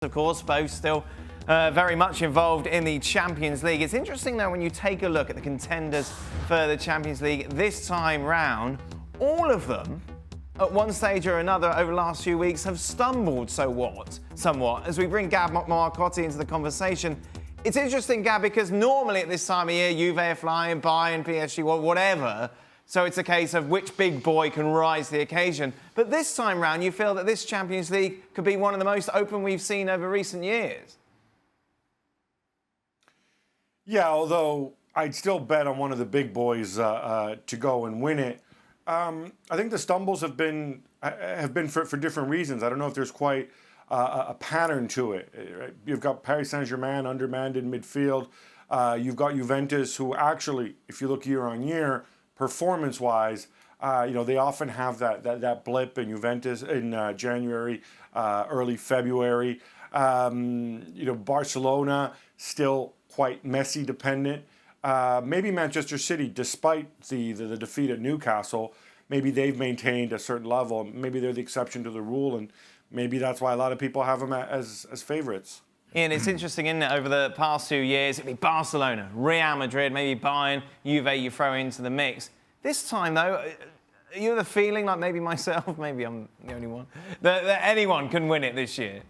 Of course, both still very much involved in the Champions League. It's interesting, though, when you take a look at the contenders for the Champions League this time round, all of them, at one stage or another over the last few weeks, have stumbled somewhat. As we bring Gab Marcotti into the conversation, it's interesting, Gab, because normally at this time of year, Juve are flying, Bayern, PSG, whatever. So it's a case of which big boy can rise to the occasion. But this time round, you feel that this Champions League could be one of the most open we've seen over recent years. Yeah, although I'd still bet on one of the big boys to go and win it. I think the stumbles have been for different reasons. I don't know if there's quite a pattern to it. Right? You've got Paris Saint-Germain undermanned in midfield. You've got Juventus, who actually, if you look year on year, performance-wise, they often have that blip in Juventus in January, early February. Barcelona still quite Messi dependent. Maybe Manchester City, despite the defeat at Newcastle, maybe they've maintained a certain level. Maybe they're the exception to the rule, and maybe that's why a lot of people have them as favourites. Ian, it's interesting, isn't it? Over the past 2 years, it'd be Barcelona, Real Madrid, maybe Bayern, Juve you throw into the mix. This time, though, are you the feeling, like maybe myself, maybe I'm the only one, that anyone can win it this year?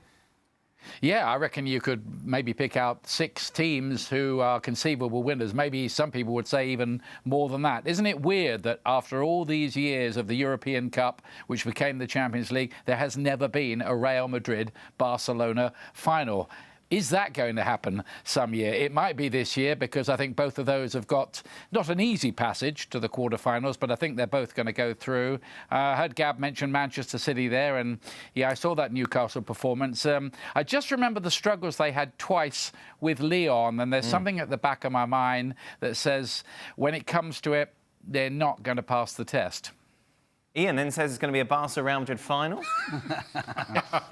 Yeah, I reckon you could maybe pick out 6 teams who are conceivable winners. Maybe some people would say even more than that. Isn't it weird that after all these years of the European Cup, which became the Champions League, there has never been a Real Madrid-Barcelona final? Is that going to happen some year? It might be this year, because I think both of those have got not an easy passage to the quarterfinals, but I think they're both going to go through. I heard Gab mention Manchester City there, and yeah, I saw that Newcastle performance. I just remember the struggles they had twice with Lyon, and there's something at the back of my mind that says when it comes to it, they're not going to pass the test. Ian then says it's going to be a Barca-Real Madrid final.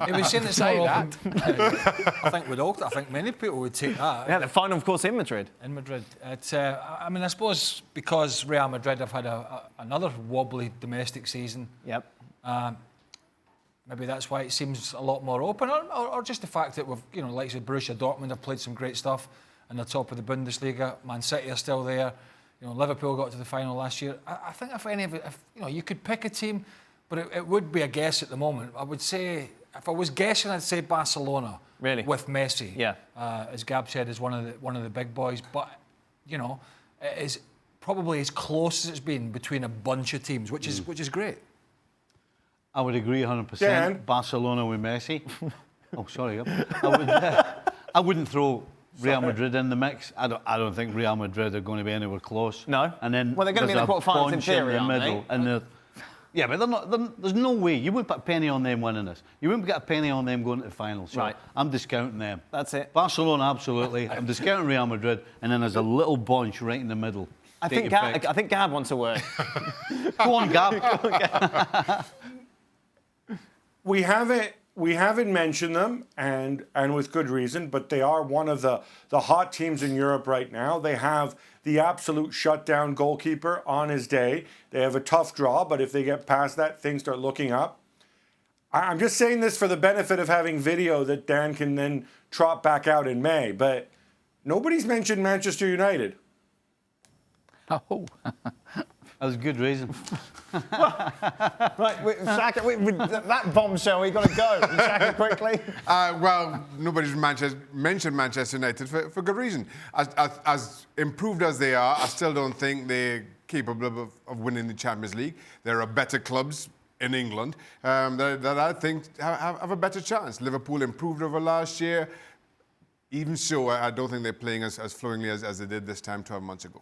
It was saying it's more open. I think many people would take that. Yeah, the final, of course, in Madrid. In Madrid. I suppose because Real Madrid have had another wobbly domestic season. Yep. Maybe that's why it seems a lot more open, or just the fact that we've, like Borussia Dortmund have played some great stuff in the top of the Bundesliga. Man City are still there. Liverpool got to the final last year. I think if you could pick a team, but it would be a guess at the moment. I would say, if I was guessing, I'd say Barcelona. Really? With Messi. Yeah. As Gab said, is one of the big boys. But, it is probably as close as it's been between a bunch of teams, which is great. I would agree 100%. Dan? Barcelona with Messi. Oh, sorry. I wouldn't throw Real Madrid in the mix. I don't think Real Madrid are going to be anywhere close. No. And then they're going to be in the quarterfinals in theory, aren't they? Yeah, but they're not. There's no way you wouldn't put a penny on them winning this. You wouldn't get a penny on them going to the finals. So right. I'm discounting them. That's it. Barcelona, absolutely. I'm discounting Real Madrid, and then there's a little bunch right in the middle. I think Gab wants a word. Go on, Gab. We haven't mentioned them, and with good reason, but they are one of the hot teams in Europe right now. They have the absolute shutdown goalkeeper on his day. They have a tough draw, but if they get past that, things start looking up. I'm just saying this for the benefit of having video that Dan can then trot back out in May, but nobody's mentioned Manchester United. Oh, that was a good reason. Right, Shaka, that bombshell, we've got to go. Shaka, quickly. Well, nobody's mentioned Manchester United for good reason. As improved as they are, I still don't think they're capable of winning the Champions League. There are better clubs in England that I think have a better chance. Liverpool improved over last year. Even so, I don't think they're playing as flowingly as they did this time 12 months ago.